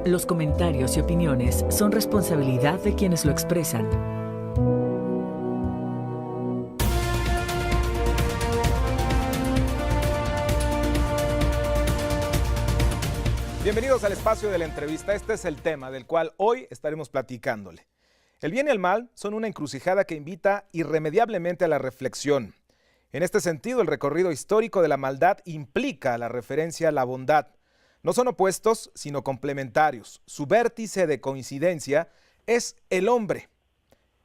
Los comentarios y opiniones son responsabilidad de quienes lo expresan. Bienvenidos al espacio de la entrevista. Este es el tema del cual hoy estaremos platicándole. El bien y el mal son una encrucijada que invita irremediablemente a la reflexión. En este sentido, el recorrido histórico de la maldad implica la referencia a la bondad. No son opuestos, sino complementarios. Su vértice de coincidencia es el hombre.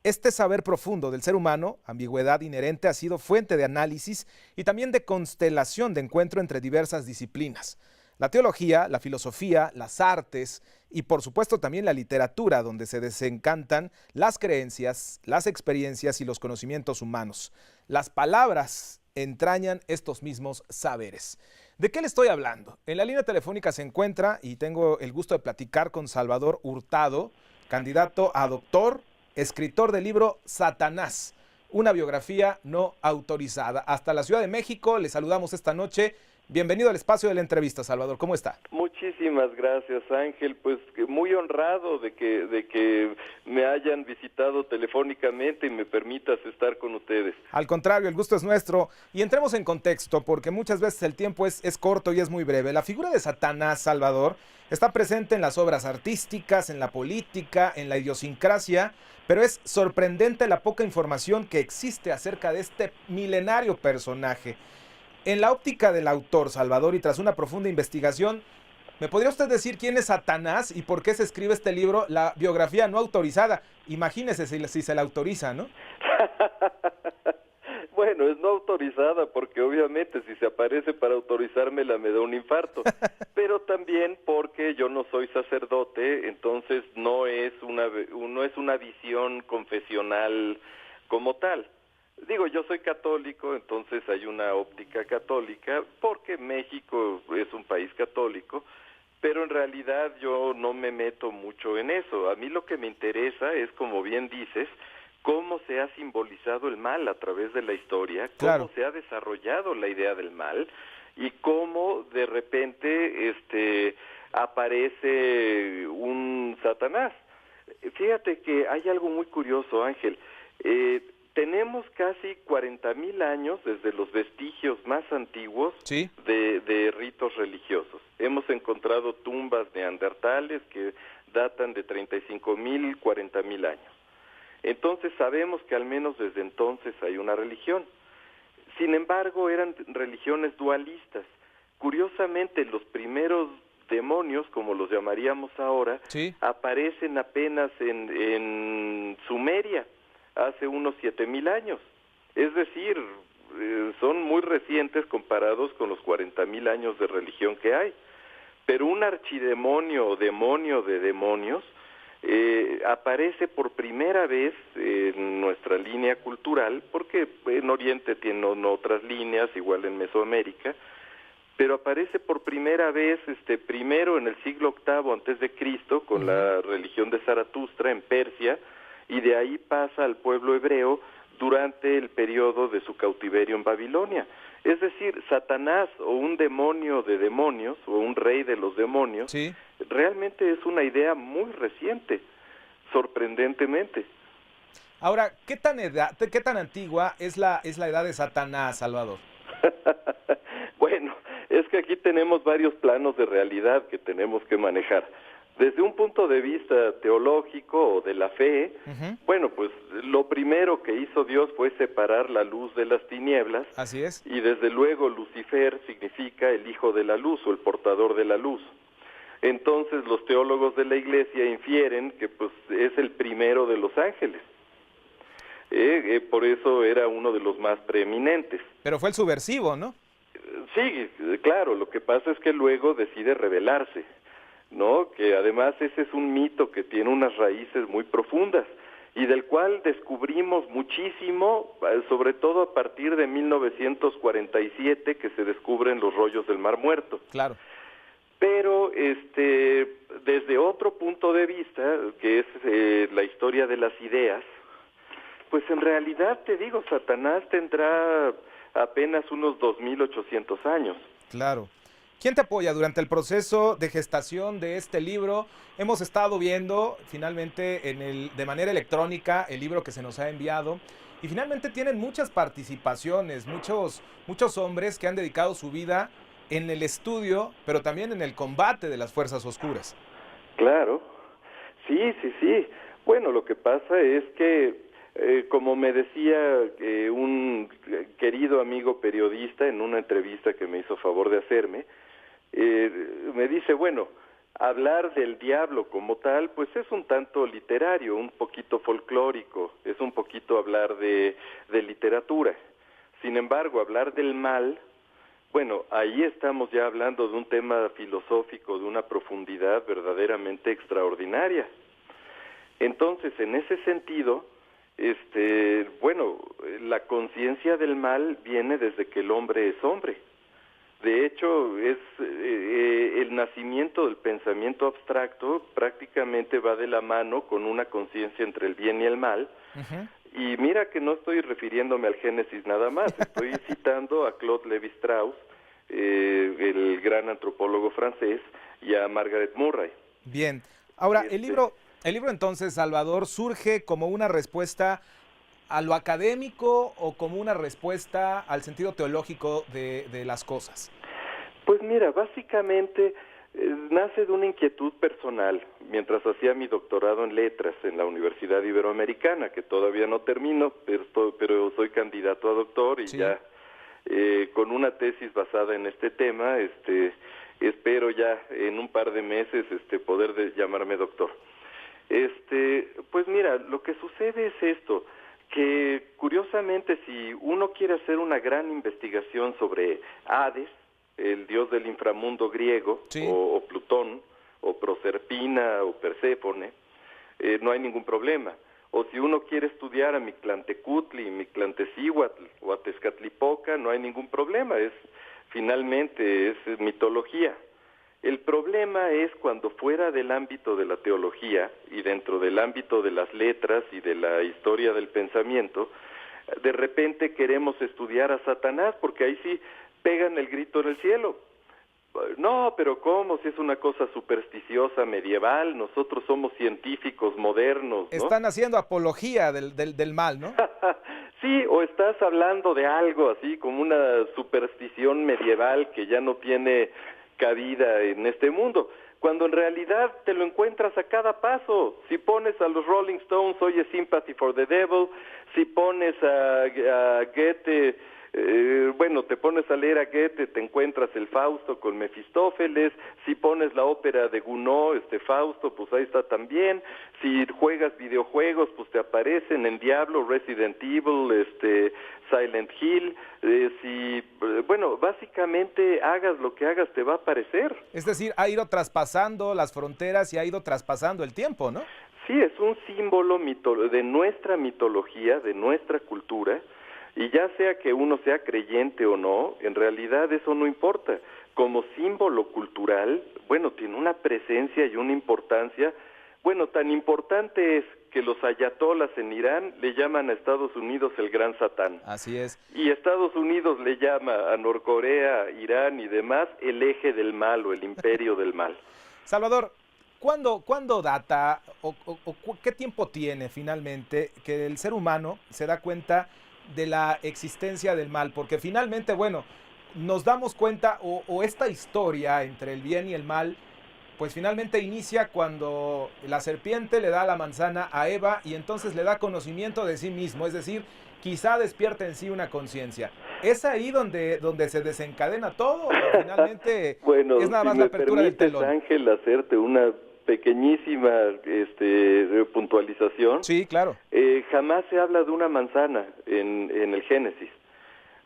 Este saber profundo del ser humano, ambigüedad inherente, ha sido fuente de análisis y también de constelación de encuentro entre diversas disciplinas. La teología, la filosofía, las artes y por supuesto también la literatura, donde se desencantan las creencias, las experiencias y los conocimientos humanos. Las palabras entrañan estos mismos saberes. ¿De qué le estoy hablando? En la línea telefónica se encuentra, y tengo el gusto de platicar con Salvador Hurtado, candidato a doctor, escritor del libro Satanás, una biografía no autorizada. Hasta la Ciudad de México, le saludamos esta noche. Bienvenido al espacio de la entrevista, Salvador. ¿Cómo está? Muchísimas gracias, Ángel. Pues muy honrado de que me hayan visitado telefónicamente y me permitas estar con ustedes. Al contrario, el gusto es nuestro. Y entremos en contexto, porque muchas veces el tiempo es corto y es muy breve. La figura de Satanás, Salvador, está presente en las obras artísticas, en la política, en la idiosincrasia, pero es sorprendente la poca información que existe acerca de este milenario personaje. En la óptica del autor, Salvador, y tras una profunda investigación, ¿me podría usted decir quién es Satanás y por qué se escribe este libro, la biografía no autorizada? Imagínese si se la autoriza, ¿no? Bueno, es no autorizada porque obviamente si se aparece para autorizármela me da un infarto, pero también porque yo no soy sacerdote, entonces no es una visión confesional como tal. Digo, yo soy católico, entonces hay una óptica católica, porque México es un país católico, pero en realidad yo no me meto mucho en eso. A mí lo que me interesa es, como bien dices, cómo se ha simbolizado el mal a través de la historia, Claro. cómo se ha desarrollado la idea del mal y cómo de repente aparece un Satanás. Fíjate que hay algo muy curioso, Ángel. Tenemos casi 40,000 años desde los vestigios más antiguos Sí. de ritos religiosos. Hemos encontrado tumbas neandertales que datan de 35,000, 40,000 años. Entonces sabemos que al menos desde entonces hay una religión. Sin embargo, eran religiones dualistas. Curiosamente, los primeros demonios, como los llamaríamos ahora, Sí. aparecen apenas en Sumeria, hace unos 7,000 años. Es decir, son muy recientes comparados con los 40,000 años de religión que hay. Pero un archidemonio o demonio de demonios aparece por primera vez en nuestra línea cultural, porque en Oriente tienen otras líneas, igual en Mesoamérica, pero aparece por primera vez primero en el siglo VIII antes de Cristo con la religión de Zaratustra en Persia, y de ahí pasa al pueblo hebreo durante el periodo de su cautiverio en Babilonia. Es decir, Satanás o un demonio de demonios o un rey de los demonios, Sí. realmente es una idea muy reciente, sorprendentemente. Ahora, ¿qué tan antigua es la edad de Satanás, Salvador? Bueno, es que aquí tenemos varios planos de realidad que tenemos que manejar. Desde un punto de vista teológico o de la fe, bueno, pues lo primero que hizo Dios fue separar la luz de las tinieblas. Así es. Y desde luego Lucifer significa el hijo de la luz o el portador de la luz. Entonces los teólogos de la Iglesia infieren que pues es el primero de los ángeles. Por eso era uno de los más preeminentes. Pero fue el subversivo, ¿no? Sí, claro, lo que pasa es que luego decide rebelarse, ¿no? Que además ese es un mito que tiene unas raíces muy profundas y del cual descubrimos muchísimo, sobre todo a partir de 1947, que se descubren los rollos del Mar Muerto. Claro. Pero desde otro punto de vista, que es la historia de las ideas, pues en realidad te digo, Satanás tendrá apenas unos 2,800 años. Claro. ¿Quién te apoya durante el proceso de gestación de este libro? Hemos estado viendo finalmente de manera electrónica el libro que se nos ha enviado y finalmente tienen muchas participaciones, muchos hombres que han dedicado su vida en el estudio, pero también en el combate de las fuerzas oscuras. Claro, sí, sí, sí. Bueno, lo que pasa es que, como me decía un querido amigo periodista en una entrevista que me hizo favor de hacerme, me dice, bueno, hablar del diablo como tal, pues es un tanto literario, un poquito folclórico, es un poquito hablar de literatura. Sin embargo, hablar del mal, bueno, ahí estamos ya hablando de un tema filosófico, de una profundidad verdaderamente extraordinaria. Entonces, en ese sentido, bueno, la conciencia del mal viene desde que el hombre es hombre. De hecho, es el nacimiento del pensamiento abstracto prácticamente va de la mano con una conciencia entre el bien y el mal. Y mira que no estoy refiriéndome al Génesis nada más, estoy citando a Claude Lévi-Strauss, el gran antropólogo francés, y a Margaret Murray. Bien, ahora el libro entonces, Salvador, surge como una respuesta a lo académico o como una respuesta al sentido teológico de las cosas. Pues mira, básicamente nace de una inquietud personal. Mientras hacía mi doctorado en letras en la Universidad Iberoamericana, que todavía no termino, pero soy candidato a doctor y sí, ya con una tesis basada en este tema, espero ya en un par de meses poder llamarme doctor. Pues mira, lo que sucede es esto, que curiosamente si uno quiere hacer una gran investigación sobre Hades, el dios del inframundo griego, sí, o Plutón, o Proserpina, o Perséfone, no hay ningún problema. O si uno quiere estudiar a Mictlantecutli, Mictlantecíhuatl, o a Tezcatlipoca, no hay ningún problema, finalmente es mitología. El problema es cuando fuera del ámbito de la teología y dentro del ámbito de las letras y de la historia del pensamiento, de repente queremos estudiar a Satanás, porque ahí sí pegan el grito en el cielo. No, pero ¿cómo? Si es una cosa supersticiosa, medieval, nosotros somos científicos modernos, ¿no? Están haciendo apología del mal, ¿no? Sí, o estás hablando de algo así como una superstición medieval que ya no tiene cabida en este mundo, cuando en realidad te lo encuentras a cada paso. Si pones a los Rolling Stones, oye Sympathy for the Devil, si pones a Goethe, bueno, te pones a leer a Goethe, te encuentras el Fausto con Mefistófeles. Si pones la ópera de Gounod, Fausto, pues ahí está también. Si juegas videojuegos, pues te aparecen en Diablo, Resident Evil, Silent Hill. Bueno, básicamente hagas lo que hagas, te va a aparecer. Es decir, ha ido traspasando las fronteras y ha ido traspasando el tiempo, ¿no? Sí, es un símbolo de nuestra mitología, de nuestra cultura. Y ya sea que uno sea creyente o no, en realidad eso no importa. Como símbolo cultural, bueno, tiene una presencia y una importancia. Bueno, tan importante es que los ayatolas en Irán le llaman a Estados Unidos el Gran Satán. Así es. Y Estados Unidos le llama a Norcorea, Irán y demás el eje del mal o el imperio del mal. Salvador, ¿cuándo data o qué tiempo tiene finalmente que el ser humano se da cuenta de la existencia del mal? Porque finalmente, bueno, nos damos cuenta o esta historia entre el bien y el mal, pues finalmente inicia cuando la serpiente le da la manzana a Eva y entonces le da conocimiento de sí mismo, es decir, quizá despierta en sí una conciencia. ¿Es ahí donde se desencadena todo o finalmente bueno, es nada más la apertura del telón? Ángel, hacerte una pequeñísima puntualización. Sí, claro. Jamás se habla de una manzana en el Génesis.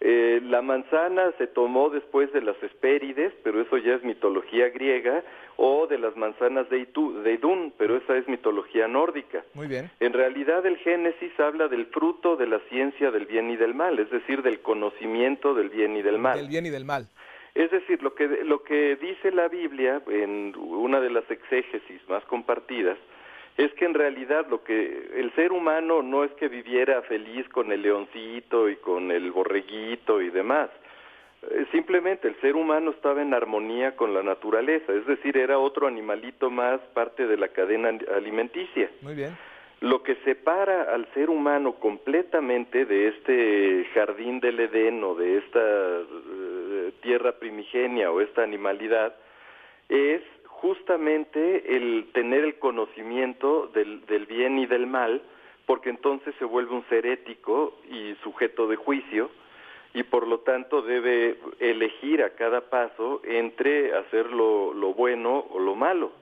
La manzana se tomó después de las Hespérides, pero eso ya es mitología griega, o de las manzanas de Idún, pero esa es mitología nórdica. Muy bien. En realidad el Génesis habla del fruto de la ciencia del bien y del mal, es decir, del conocimiento del bien y del mal. Del bien y del mal. Es decir, lo que dice la Biblia en una de las exégesis más compartidas es que en realidad el ser humano no es que viviera feliz con el leoncito y con el borreguito y demás. Simplemente el ser humano estaba en armonía con la naturaleza, es decir, era otro animalito más, parte de la cadena alimenticia. Muy bien. Lo que separa al ser humano completamente de este jardín del Edén o de esta tierra primigenia o esta animalidad es justamente el tener el conocimiento del bien y del mal, porque entonces se vuelve un ser ético y sujeto de juicio, y por lo tanto debe elegir a cada paso entre hacer lo bueno o lo malo.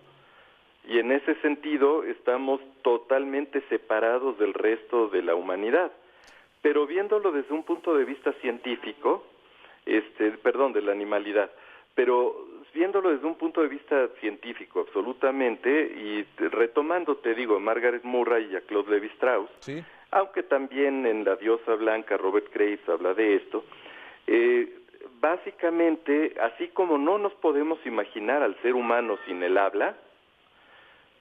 Y en ese sentido estamos totalmente separados del resto de la humanidad. Pero viéndolo desde un punto de vista científico, de la animalidad, pero viéndolo desde un punto de vista científico absolutamente, y retomando, te digo, a Margaret Murray y a Claude Lévi-Strauss, Sí. aunque también en La diosa blanca Robert Graves habla de esto, básicamente, así como no nos podemos imaginar al ser humano sin el habla,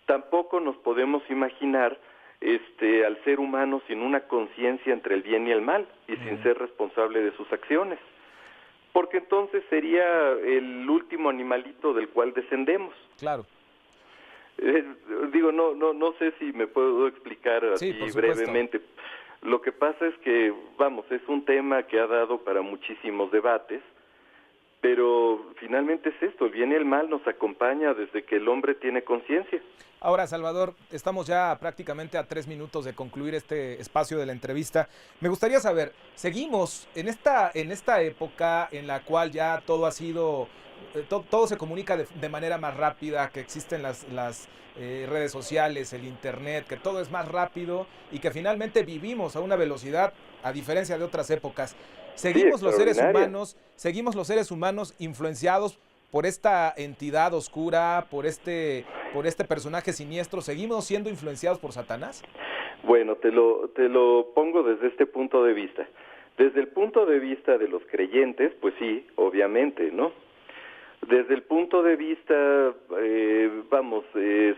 tampoco nos podemos imaginar al ser humano sin una conciencia entre el bien y el mal y sin ser responsable de sus acciones, porque entonces sería el último animalito del cual descendemos. Claro. No sé si me puedo explicar así brevemente. Lo que pasa es que, es un tema que ha dado para muchísimos debates, pero finalmente es esto, el bien y el mal nos acompaña desde que el hombre tiene conciencia. Ahora, Salvador, estamos ya prácticamente a 3 minutos de concluir este espacio de la entrevista. Me gustaría saber, seguimos en esta época en la cual ya todo ha sido, todo se comunica de manera más rápida, que existen las redes sociales, el internet, que todo es más rápido y que finalmente vivimos a una velocidad, a diferencia de otras épocas. Seguimos los seres humanos influenciados por esta entidad oscura, por este personaje siniestro. ¿Seguimos siendo influenciados por Satanás? Bueno, te lo pongo desde este punto de vista. Desde el punto de vista de los creyentes, pues sí, obviamente, ¿no? Desde el punto de vista,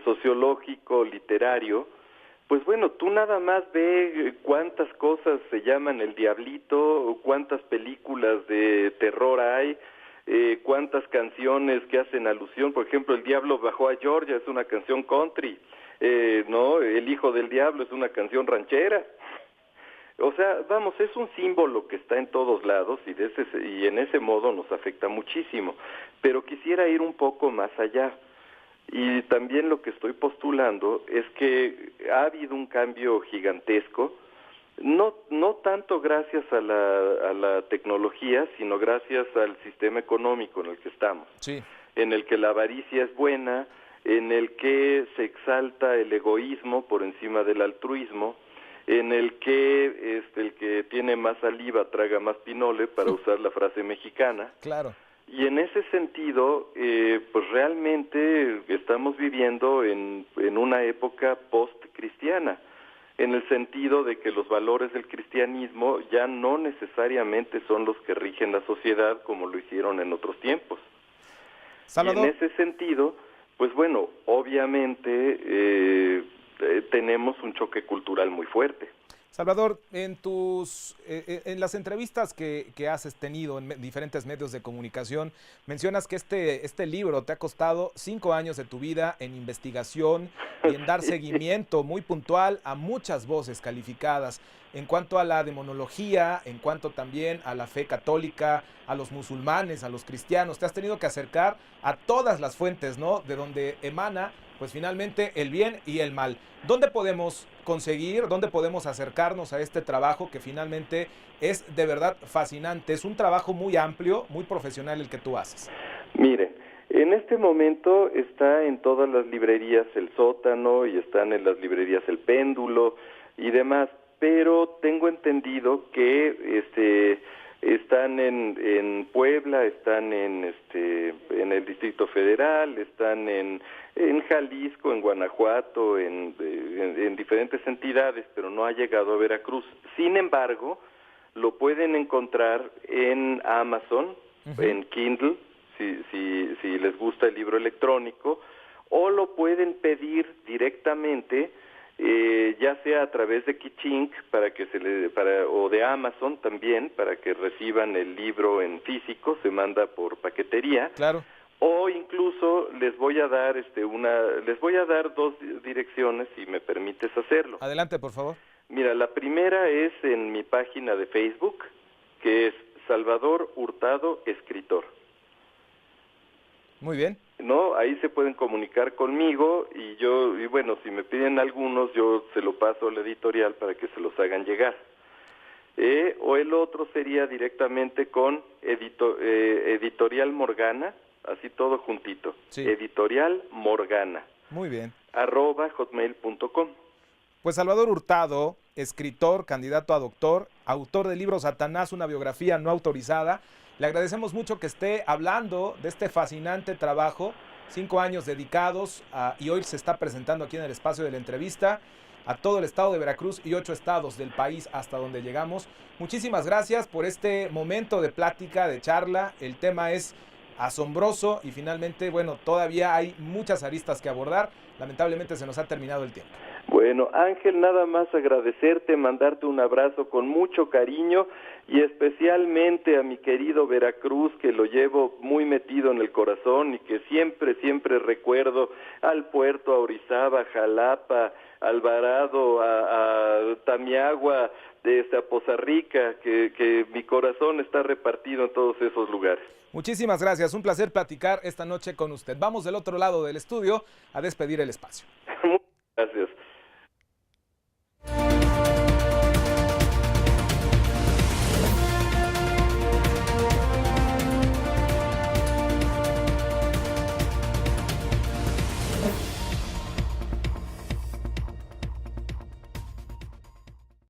sociológico, literario, pues bueno, tú nada más ve cuántas cosas se llaman el diablito, cuántas películas de terror hay, cuántas canciones que hacen alusión. Por ejemplo, El Diablo bajó a Georgia es una canción country, ¿no? El Hijo del Diablo es una canción ranchera. O sea, es un símbolo que está en todos lados y en ese modo nos afecta muchísimo. Pero quisiera ir un poco más allá. Y también lo que estoy postulando es que ha habido un cambio gigantesco, no tanto gracias a la tecnología, sino gracias al sistema económico en el que estamos, sí, en el que la avaricia es buena, en el que se exalta el egoísmo por encima del altruismo, en el que el que tiene más saliva traga más pinole, para usar la frase mexicana. Claro. Y en ese sentido, pues realmente estamos viviendo en una época post-cristiana, en el sentido de que los valores del cristianismo ya no necesariamente son los que rigen la sociedad como lo hicieron en otros tiempos. Salvador. Y en ese sentido, pues bueno, obviamente tenemos un choque cultural muy fuerte. Salvador, en las entrevistas que has tenido en diferentes medios de comunicación, mencionas que este libro te ha costado 5 años de tu vida en investigación y en dar seguimiento muy puntual a muchas voces calificadas en cuanto a la demonología, en cuanto también a la fe católica, a los musulmanes, a los cristianos. Te has tenido que acercar a todas las fuentes, ¿no?, de donde emana, pues finalmente, el bien y el mal. ¿Dónde podemos conseguir, dónde podemos acercarnos a este trabajo que finalmente es de verdad fascinante? Es un trabajo muy amplio, muy profesional el que tú haces. Mire, en este momento está en todas las librerías El Sótano y están en las librerías El Péndulo y demás, pero tengo entendido que están en Puebla, están en el Distrito Federal, están en Jalisco, en Guanajuato, en diferentes entidades, pero no ha llegado a Veracruz. Sin embargo, lo pueden encontrar en Amazon, en Kindle, si les gusta el libro electrónico, o lo pueden pedir directamente ya sea a través de Kichink o de Amazon también, para que reciban el libro en físico, se manda por paquetería. Claro. O incluso les voy a dar dos direcciones, si me permites hacerlo. Adelante, por favor. Mira, la primera es en mi página de Facebook, que es Salvador Hurtado, escritor. Muy bien. No, ahí se pueden comunicar conmigo y bueno, si me piden algunos, yo se lo paso a la editorial para que se los hagan llegar. O el otro sería directamente con Editorial Morgana, así todo juntito. Sí. Editorial Morgana. Muy bien. @hotmail.com. Pues Salvador Hurtado, escritor, candidato a doctor, autor del libro Satanás, una biografía no autorizada. Le agradecemos mucho que esté hablando de este fascinante trabajo, 5 años dedicados y hoy se está presentando aquí en el espacio de la entrevista a todo el estado de Veracruz y 8 estados del país hasta donde llegamos. Muchísimas gracias por este momento de plática, de charla. El tema es asombroso y finalmente, bueno, todavía hay muchas aristas que abordar. Lamentablemente se nos ha terminado el tiempo. Bueno, Ángel, nada más agradecerte, mandarte un abrazo con mucho cariño y especialmente a mi querido Veracruz, que lo llevo muy metido en el corazón y que siempre, siempre recuerdo al puerto, a Orizaba, a Jalapa, a Alvarado, a Tamiagua, a Poza Rica, que mi corazón está repartido en todos esos lugares. Muchísimas gracias, un placer platicar esta noche con usted. Vamos del otro lado del estudio a despedir el espacio. Muchas gracias.